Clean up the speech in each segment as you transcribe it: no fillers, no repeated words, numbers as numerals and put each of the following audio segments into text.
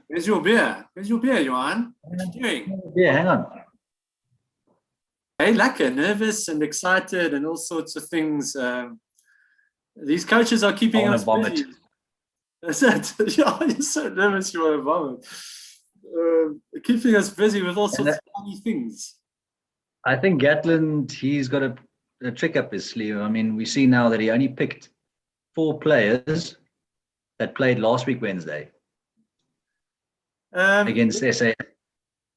Where's your beer? Where's your beer, Johan? What you doing? Yeah, hang on. Hey, lekker, nervous and excited and all sorts of things. These coaches are I keeping want us to vomit. busy. That's it. Yeah, you're so nervous you want to vomit. Keeping us busy with all sorts of funny things. I think Gatland, he's got a trick up his sleeve. I mean, we see now that he only picked 4 players that played last week Wednesday against SA.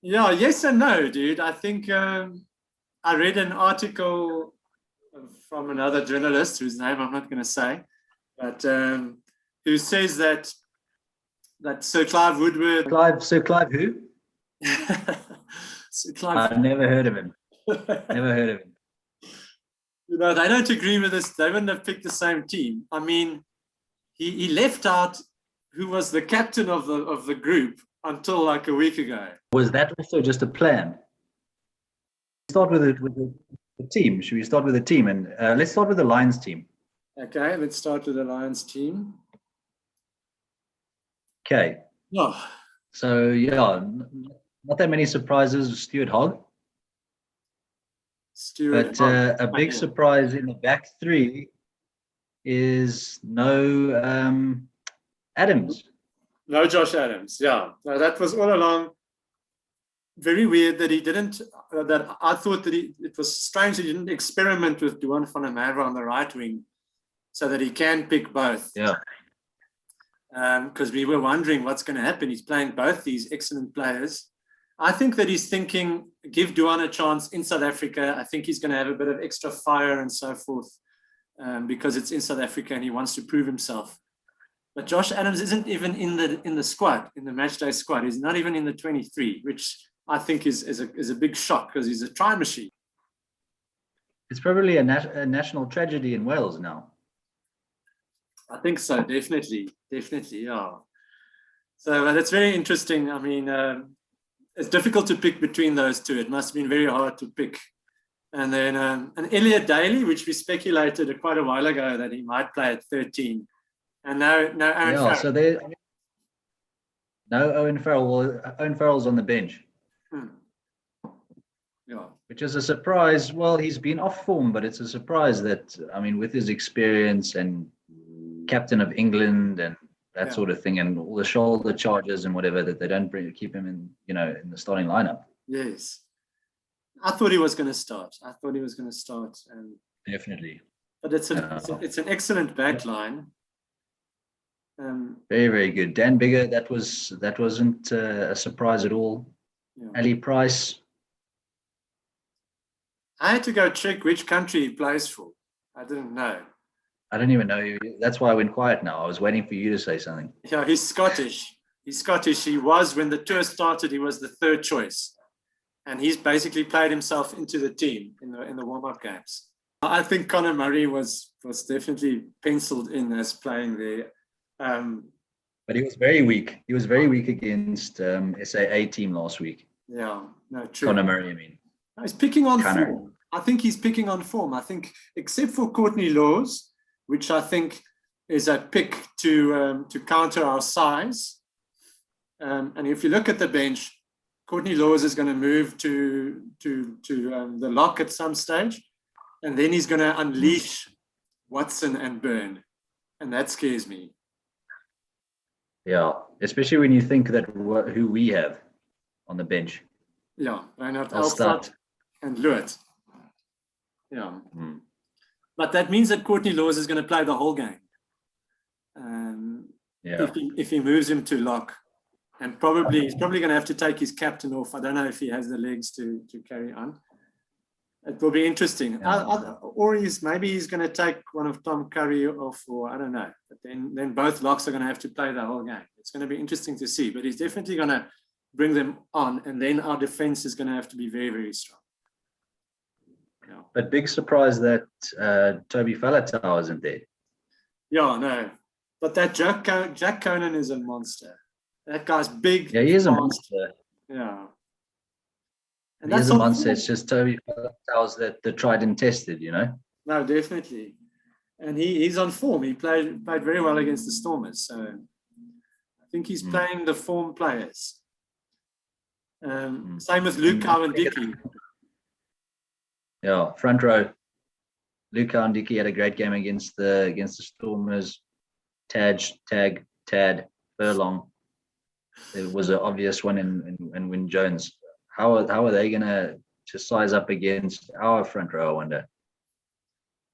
Yeah, yes and no, dude. I think I read an article from another journalist whose name I'm not going to say, but who says that Sir Clive Woodward. Sir Clive who? Sir Clive. I've never heard of him. Never heard of him. You know, they don't agree with this. They wouldn't have picked the same team. I mean, he left out who was the captain of the group until like a week ago. Was that also just a plan? Start with the team. Should we start with the team? And let's start with the Lions team. Okay, let's start with the Lions team. Okay. Oh. So, yeah, not that many surprises. Stuart Hogg. But a big surprise in the back three is no Adams. No Josh Adams, yeah. No, that was all along very weird that he didn't, that I thought that it was strange that he didn't experiment with Duan van der Merwe on the right wing so that he can pick both. Yeah. Because we were wondering what's going to happen. He's playing both these excellent players. I think that he's thinking, give Duan a chance in South Africa. I think he's going to have a bit of extra fire and so forth because it's in South Africa and he wants to prove himself. But Josh Adams isn't even in the squad, in the matchday squad. He's not even in the 23, which I think is a big shock because he's a try machine. It's probably a national tragedy in Wales now. I think so, definitely, yeah. So that's very interesting. I mean, it's difficult to pick between those two. It must have been very hard to pick. And then an Elliot Daly, which we speculated quite a while ago that he might play at 13. And no Owen Farrell. So no Owen Farrell. Well, Owen Farrell's on the bench. Yeah. Which is a surprise. Well, he's been off form, but it's a surprise that, I mean, with his experience and captain of England and that sort of thing, and all the shoulder charges and whatever, that they don't keep him in, in the starting lineup. Yes. I thought he was going to start. Definitely. But it's an excellent back line. Very, very good. Dan Bigger, that wasn't a surprise at all. Yeah. Ali Price. I had to go check which country he plays for. I didn't know. I don't even know. That's why I went quiet now. I was waiting for you to say something. Yeah, he's Scottish. He was, when the tour started, he was the third choice. And he's basically played himself into the team in the warm-up games. I think Conor Murray was definitely penciled in as playing there. But he was very weak. He was very weak against SAA team last week. Yeah, no, true. Conor Murray, I mean. He's picking on form. I think he's picking on form. I think, except for Courtney Laws, which I think is a pick to counter our size. And if you look at the bench, Courtney Laws is going to move to the lock at some stage, and then he's going to unleash Watson and Byrne, and that scares me. Yeah, especially when you think that who we have on the bench. Yeah, Reinhard Elstad and Lewitt. Yeah. But that means that Courtney Laws is going to play the whole game. If he moves him to lock. And he's probably going to have to take his captain off. I don't know if he has the legs to carry on. It will be interesting. Or maybe he's going to take one of Tom Curry off, or I don't know. But then both locks are going to have to play the whole game. It's going to be interesting to see. But he's definitely going to bring them on. And then our defense is going to have to be very, very strong. Yeah. But big surprise that Toby Falatau isn't there. Yeah, no. But that Jack Conan is a monster. That guy's big. Yeah, he is a monster. Yeah. And he is a monster. It's just Toby Falatau's the tried and tested, No, definitely. And he's on form. He played very well against the Stormers. So I think he's playing the form players. Same with And Luca and Dicky. Yeah, front row. Luca and Dicky had a great game against the Stormers. Tad, Furlong. There was an obvious one in Wyn Jones. How are they gonna size up against our front row, I wonder?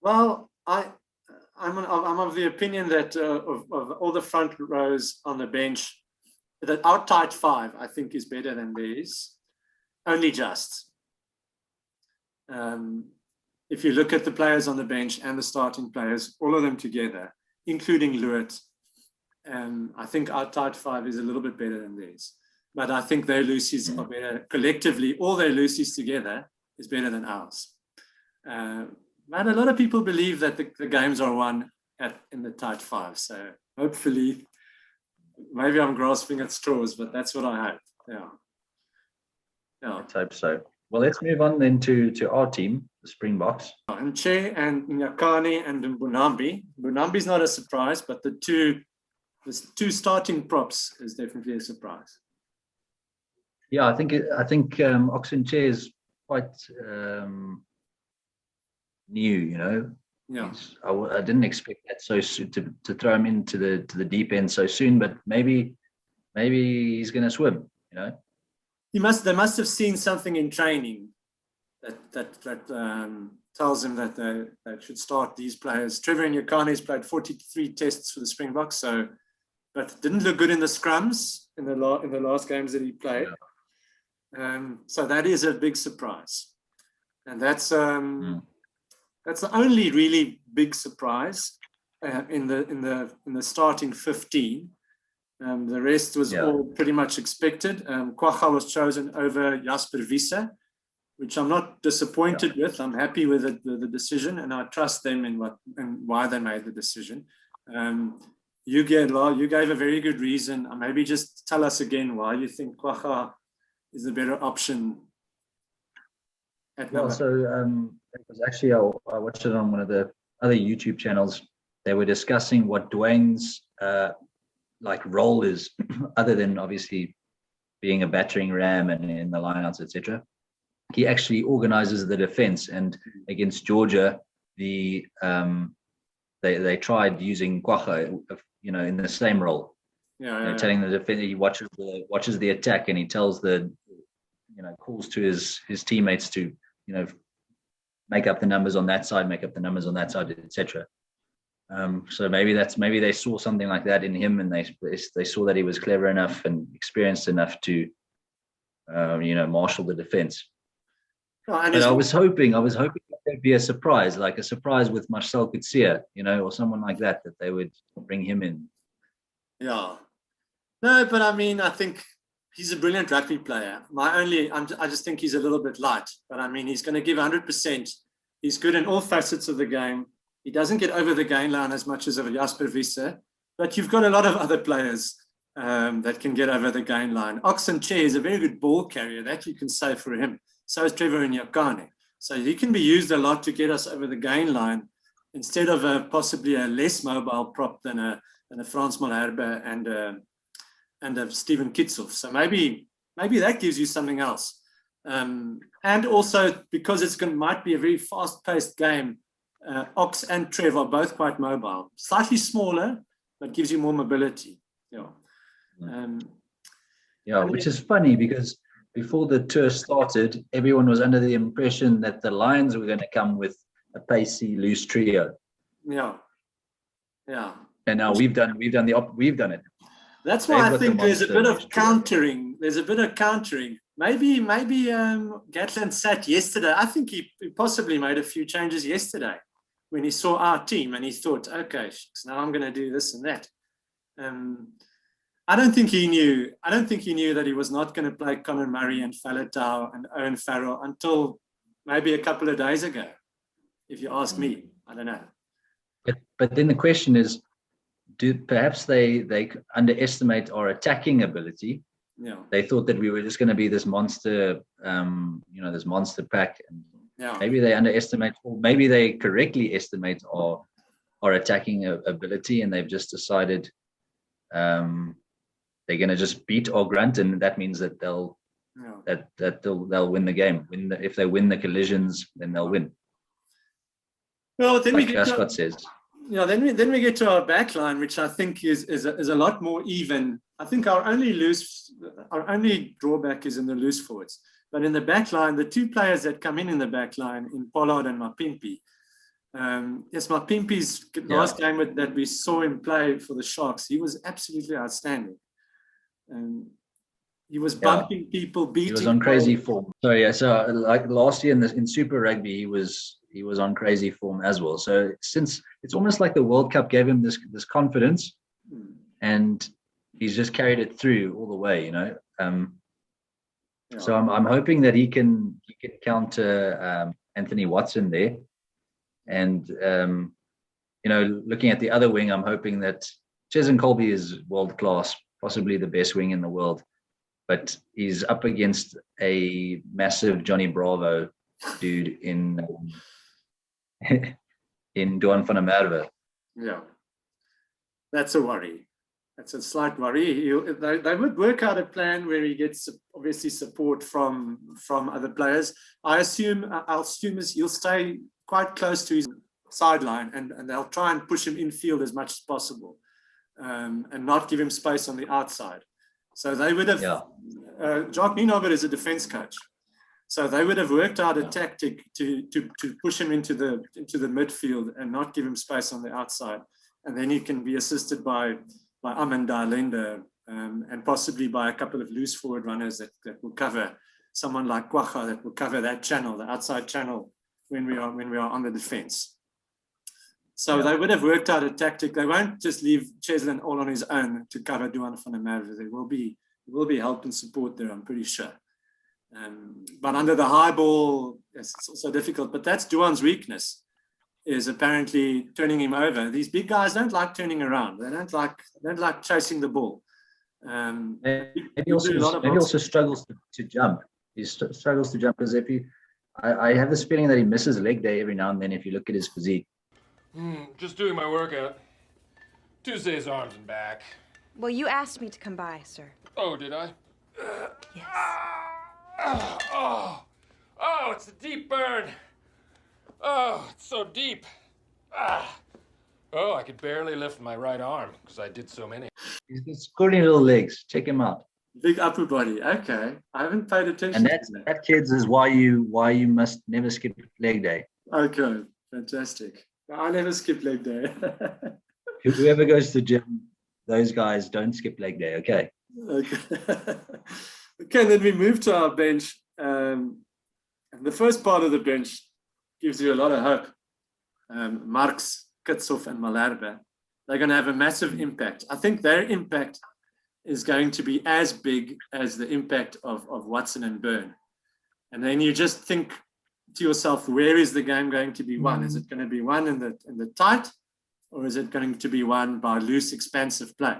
Well, I'm of the opinion that of all the front rows on the bench, that our tight five, I think, is better than theirs. Only just. If you look at the players on the bench and the starting players, all of them together, including Lewitt, I think our tight five is a little bit better than theirs. But I think their loosies are better. Collectively, all their loosies together is better than ours. But a lot of people believe that the games are won in the tight five. So hopefully, maybe I'm grasping at straws, but that's what I hope. Yeah. Let's hope so. Well, let's move on then to our team, the Springboks. And Che and Nyakane and Mbunambi. Mbunambi's not a surprise, but the two starting props is definitely a surprise. Yeah, I think Oxenchair is quite new. You know, Yeah. I didn't expect that so soon to throw him into the deep end so soon, but maybe he's going to swim. You know, they must have seen something in training that tells him that they should start these players. Trevor Nyakane's played 43 tests for the Springboks, but didn't look good in the scrums in the last games that he played. Yeah. So that is a big surprise, and that's the only really big surprise in the starting 15. The rest was all pretty much expected. Kwagga was chosen over Jasper Wiese, which I'm not disappointed with. I'm happy with the decision, and I trust them in why they made the decision. You gave a very good reason. Maybe just tell us again why you think Kwagga is a better option. It was actually, I watched it on one of the other YouTube channels. They were discussing what Dwayne's role is, other than obviously being a battering ram and in the lineouts, etc. He actually organizes the defense, and against Georgia, they tried using Kwagga, in the same role. Telling the defender, he watches the attack, and he tells calls to his teammates to make up the numbers on that side, etc. So maybe they saw something like that in him, and they saw that he was clever enough and experienced enough to marshal the defense. But I was hoping there'd be a surprise with Marcel Coetzee, or someone like that they would bring him in. Yeah. No, but I think he's a brilliant rugby player. I just think he's a little bit light, but he's going to give 100%. He's good in all facets of the game. He doesn't get over the gain line as much as of Jasper Wiese, but you've got a lot of other players that can get over the gain line. Oxenchair is a very good ball carrier, that you can say for him. So is Trevor Nyakane. So he can be used a lot to get us over the gain line instead of possibly a less mobile prop than a Frans Malherbe and a Steven Kitzel. So maybe that gives you something else. And also because might be a very fast-paced game, Ox and Trev are both quite mobile, slightly smaller, but gives you more mobility. Which is funny because before the tour started, everyone was under the impression that the Lions were going to come with a pacey, loose trio. Yeah. And now we've done it. That's why I think there's a bit of countering. Maybe Gatland sat yesterday. I think he possibly made a few changes yesterday when he saw our team and he thought, okay, now I'm going to do this and that. I don't think he knew that he was not going to play Conor Murray and Faletau and Owen Farrell until maybe a couple of days ago. If you ask me, I don't know. But then the question is, perhaps they underestimate our attacking ability? Yeah. They thought that we were just going to be this monster, this monster pack. And maybe they underestimate, or maybe they correctly estimate our attacking ability, and they've just decided they're going to just beat or grunt, and that means that they'll win the game. If they win the collisions, then they'll win. Well, then like Ascot says. Yeah, then we get to our back line, which I think is a lot more even. I think our only drawback is in the loose forwards. But in the back line, the two players that come in the back line, in Pollard and Mapimpi. Yes, Mapimpi's last game that we saw him play for the Sharks, he was absolutely outstanding. He was bumping people, beating. He was on crazy form. So like last year in Super Rugby, he was on crazy form as well. So since it's almost like the World Cup gave him this confidence, and he's just carried it through all the way, you know. So I'm hoping that he can counter Anthony Watson there, and you know, looking at the other wing, I'm hoping that Cheslin Colby is world class, possibly the best wing in the world, but he's up against a massive Johnny Bravo dude in Duan van der Merwe. Yeah, that's a worry. That's a slight worry. They would work out a plan where he gets obviously support from other players. I'll assume he'll stay quite close to his sideline, and they'll try and push him infield as much as possible, and not give him space on the outside. So they would have. Jacques Nienaber is a defense coach, so they would have worked out a tactic to push him into the midfield and not give him space on the outside, and then he can be assisted by Amanda Lender, and possibly by a couple of loose forward runners that will cover someone like Kwacha, that will cover that channel, the outside channel, when we are on the defense. So they would have worked out a tactic. They won't just leave Cheslin all on his own to cover Duan van der Merwe. There will be help and support there, I'm pretty sure. But under the high ball, yes, it's also difficult. But that's Duan's weakness, is apparently turning him over. These big guys don't like turning around. They don't like chasing the ball. Maybe also struggles to jump. He struggles to jump because I have this feeling that he misses leg day every now and then. If you look at his physique. Just doing my workout. Tuesday's arms and back. Well, you asked me to come by, sir. Oh, did I? Yes. Oh, it's a deep burn. Oh, it's so deep. Oh, I could barely lift my right arm because I did so many. He's got scrawny little legs. Check him out. Big upper body. Okay, I haven't paid attention. And that, kids, is why you must never skip leg day. Okay, fantastic. I never skip leg day. Whoever goes to the gym, those guys don't skip leg day. Okay. Okay. Okay, then we move to our bench. And the first part of the bench gives you a lot of hope. Marx, Kitshoff, and Malherbe, they're going to have a massive impact. I think their impact is going to be as big as the impact of Watson and Byrne. And then you just think to yourself, where is the game going to be won? Is it going to be won in the tight, or is it going to be won by loose, expansive play?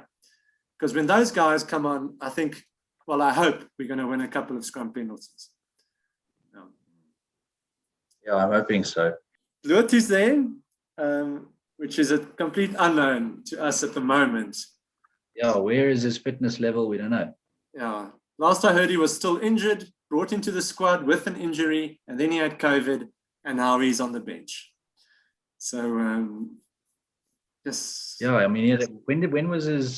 Because when those guys come on, I hope we're going to win a couple of scrum penalties. Yeah, I'm hoping so. Lut is there, which is a complete unknown to us at the moment. Yeah, where is his fitness level? We don't know. Yeah. Last I heard, he was still injured, brought into the squad with an injury, and then he had COVID, and now he's on the bench. So, yes. Yeah, I mean, when was his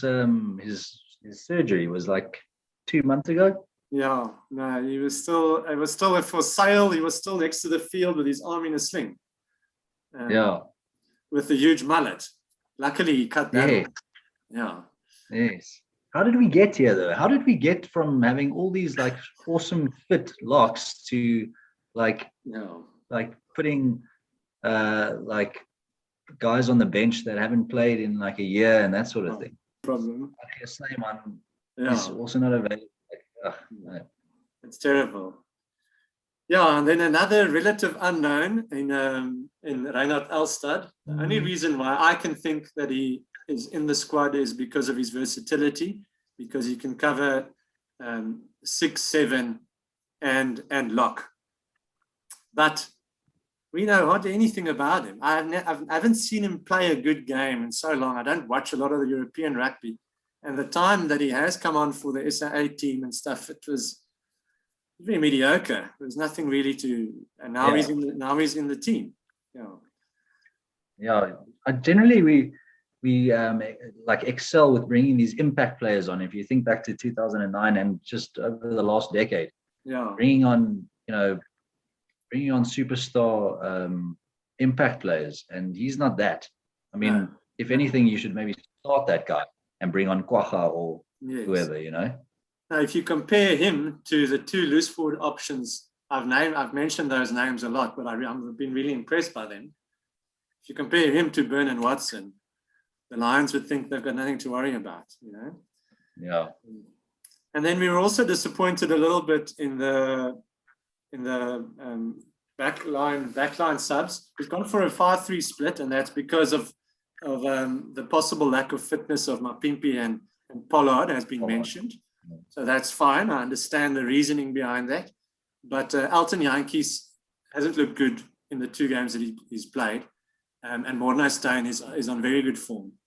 surgery? It was like 2 months ago. Yeah, no, it was still for sale. He was still next to the field with his arm in a sling. With a huge mullet. Luckily, he cut that off. Yeah. Yes. How did we get here, though? How did we get from having all these like awesome fit locks to like putting like guys on the bench that haven't played in like a year and that sort of thing? Problem. Like Snyman is also not available. No. It's terrible. Yeah, and then another relative unknown in Reinhard Elstad. The only reason why I can think that he is in the squad is because of his versatility, because he can cover 6, 7, and lock. But we know hardly anything about him. I haven't seen him play a good game in so long. I don't watch a lot of the European rugby, And the time that he has come on for the SAA team and stuff, it was very mediocre. There was nothing really to, and now Yeah. he's in the team. Yeah. Generally, we like excel with bringing these impact players on. If you think back to 2009 and just over the last decade, Yeah. bringing on superstar impact players, and he's not that. I mean, No. if anything, you should maybe start that guy and bring on Kwacha or Yes. whoever, you know. Now, if you compare him to the two loose forward options, I've mentioned those names a lot, but I've been really impressed by them. If you compare him to Byrne and Watson, the Lions would think they've got nothing to worry about, you know. Yeah. And then we were also disappointed a little bit in the backline subs. We've gone for a 5-3 split, and that's because of the possible lack of fitness of Mapimpi and Pollard has been mentioned. So that's fine. I understand the reasoning behind that. But Elton Jantjies hasn't looked good in the 2 games that he's played. And Morné Steyn is on very good form.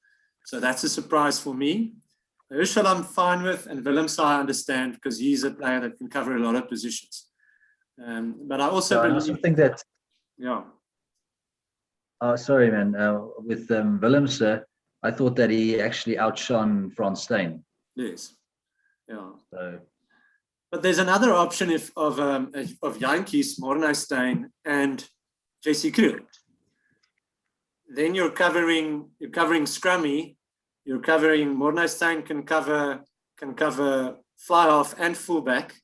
So that's a surprise for me. Herschel I'm fine with, and Willems I understand because he's a player that can cover a lot of positions. But I also I also think that. Yeah. Sorry, man. With Willems, I thought that he actually outshone Frans Steyn. Yes. Yeah. So. But there's another option of Jantjies, Morné Steyn, and JC Kriel. Then you're covering scrummy. You're covering Morné Steyn can cover fly half and fullback,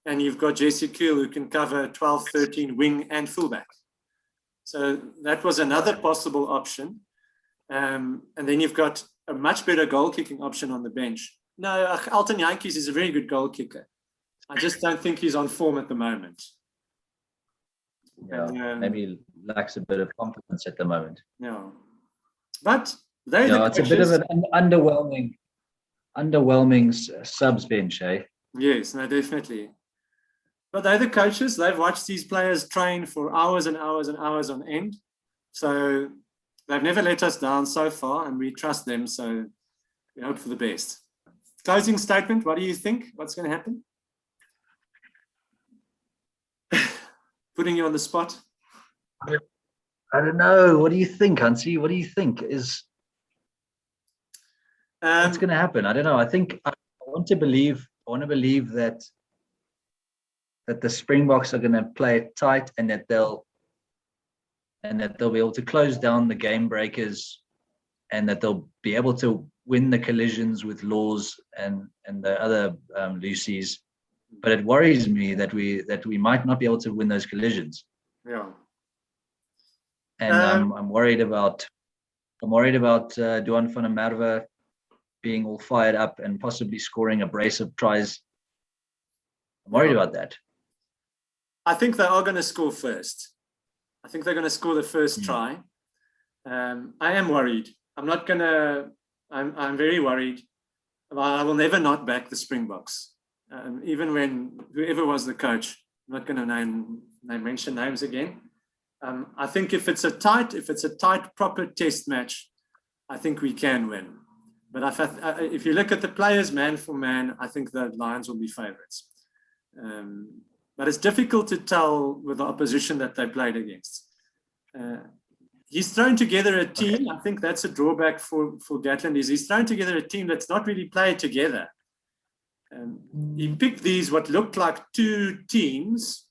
and you've got JC Kriel who can cover 12, 13 wing and fullback. So that was another possible option. And then you've got a much better goal kicking option on the bench. No, Elton Jantjies is a very good goal kicker. I just don't think he's on form at the moment. Yeah, and, maybe lacks a bit of confidence at the moment. Yeah, but it's a bit of an underwhelming subs bench, eh? Yes, no, definitely. But they're the coaches. They've watched these players train for hours and hours and hours on end. So they've never let us down so far, and we trust them. So we hope for the best. Closing statement. What do you think? What's going to happen? Putting you on the spot. I don't know. What do you think, Hansi? What do you think what's going to happen? I don't know. I think I want to believe that the Springboks are going to play it tight, and that they'll be able to close down the game breakers, and that they'll be able to win the collisions with Laws and the other Lucy's. But it worries me that we might not be able to win those collisions. Yeah. And I'm worried about Duan van der Merwe being all fired up and possibly scoring a brace of tries. I'm worried about that. I think they are going to score first. I think they're going to score the first try. I am worried. I'm very worried. I will never not back the Springboks. Even when whoever was the coach, I'm not going to mention names again. I think if it's a tight, proper test match, I think we can win. But if you look at the players man for man, I think the Lions will be favourites. But it's difficult to tell with the opposition that they played against. He's thrown together a team. I think that's a drawback for Gatland. He's thrown together a team that's not really played together. He picked what looked like 2 teams,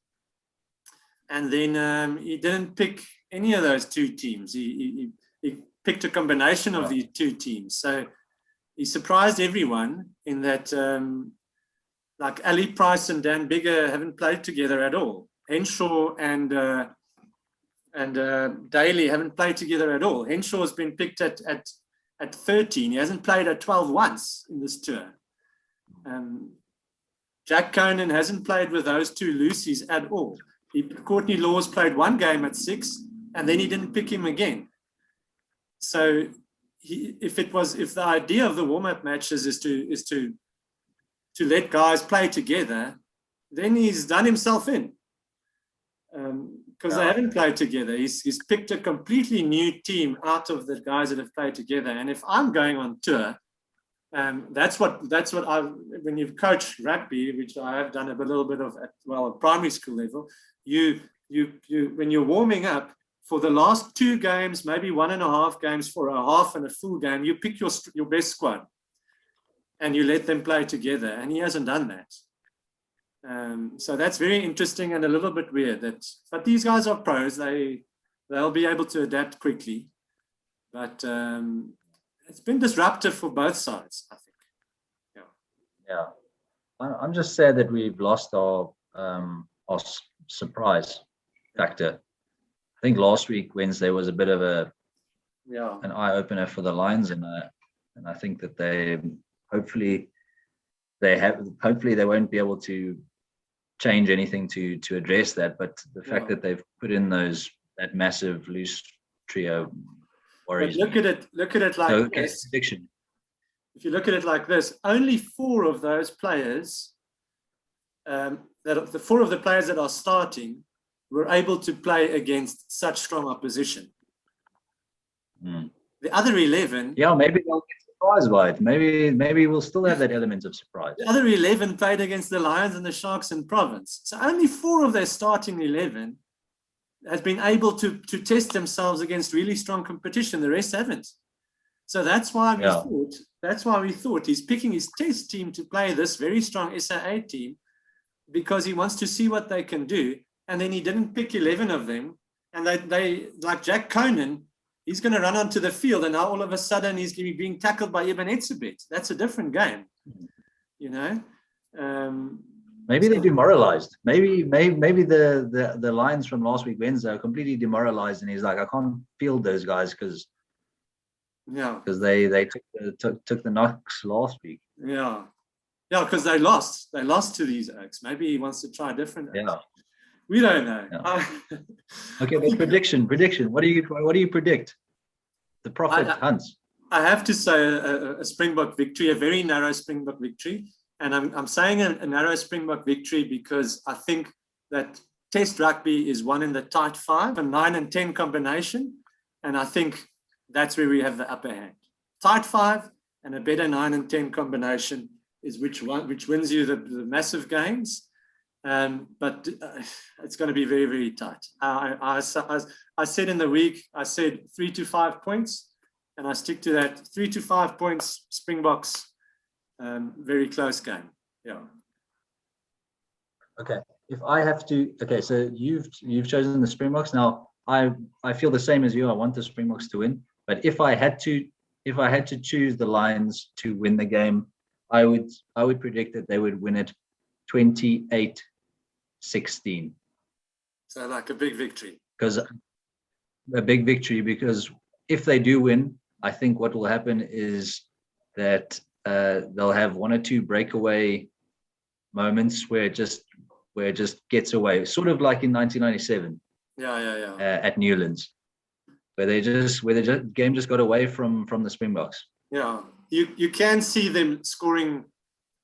and then he didn't pick any of those 2 teams. He picked a combination of these 2 teams. So he surprised everyone in that, like Ali Price and Dan Bigger haven't played together at all. Henshaw and Daly haven't played together at all. Henshaw's been picked at 13. He hasn't played at 12 once in this tour. Jack Conan hasn't played with those 2 Lucy's at all. Courtney Laws played 1 game at 6, and then he didn't pick him again. So if the idea of the warm-up matches is to let guys play together, then he's done himself in. Because they haven't played together. He's picked a completely new team out of the guys that have played together. And if I'm going on tour, That's what I, when you've coached rugby, which I have done a little bit of at primary school level, you when you're warming up for the last 2 games, maybe 1.5 games for a half and a full game, you pick your best squad and you let them play together. And he hasn't done that. So that's very interesting and a little bit weird. But these guys are pros. They'll be able to adapt quickly. But it's been disruptive for both sides, I think. Yeah. I'm just sad that we've lost our surprise factor. I think last week Wednesday was a bit of an eye opener for the Lions, and I think that they hopefully they won't be able to change anything to address that. But the fact that they've put in that massive loose trio worries. But look at it like this. Prediction. If you look at it like this, only 4 of those players, the 4 of the players that are starting, were able to play against such strong opposition. The other 11, maybe they'll get surprised by it. Maybe we'll still have that element of surprise. The other 11 played against the Lions and the Sharks in Province. So only 4 of their starting 11 has been able to test themselves against really strong competition. The rest haven't. So that's why we thought he's picking his test team to play this very strong SAA team, because he wants to see what they can do. And then he didn't pick 11 of them. And they like Jack Conan, he's going to run onto the field, and now all of a sudden he's going to be being tackled by Ibn Etzebet. That's a different game, you know. Maybe they're demoralized. Maybe the Lions from last week Wednesday are completely demoralized, and he's like, I can't field those guys because they took the knocks last week. Because they lost to these Oaks. Maybe he wants to try different Oaks. We don't know. Okay, but prediction. What do you predict? The Prophet hunts. I have to say a Springbok victory, a very narrow Springbok victory. And I'm saying a narrow Springbok victory because I think that Test rugby is won in the tight 5, a 9 and 10 combination. And I think that's where we have the upper hand. Tight 5 and a better 9 and 10 combination is which wins you the massive games. But it's going to be very, very tight. I said in the week, I said 3 to 5 points, and I stick to that. 3 to 5 points, Springboks, very close game. Okay. If I have to, so you've chosen the Springboks. Now I feel the same as you. I want the Springboks to win. But if I had to choose the Lions to win the game, I would predict that they would win it 28-16. So like a big victory. Because if they do win, I think what will happen is that they'll have 1 or 2 breakaway moments where it just gets away, sort of like in 1997. At Newlands, where the game just got away from the Springboks. You can see them scoring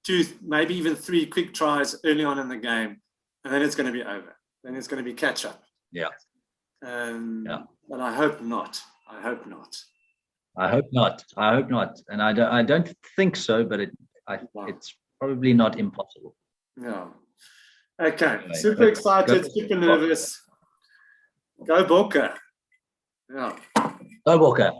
2, maybe even 3 quick tries early on in the game, and then it's going to be over. Then it's going to be catch up. But I hope not. I hope not. And I don't think so, but it's probably not impossible. Okay. Anyway, super excited, super nervous. Go Bokke. Go Bokke.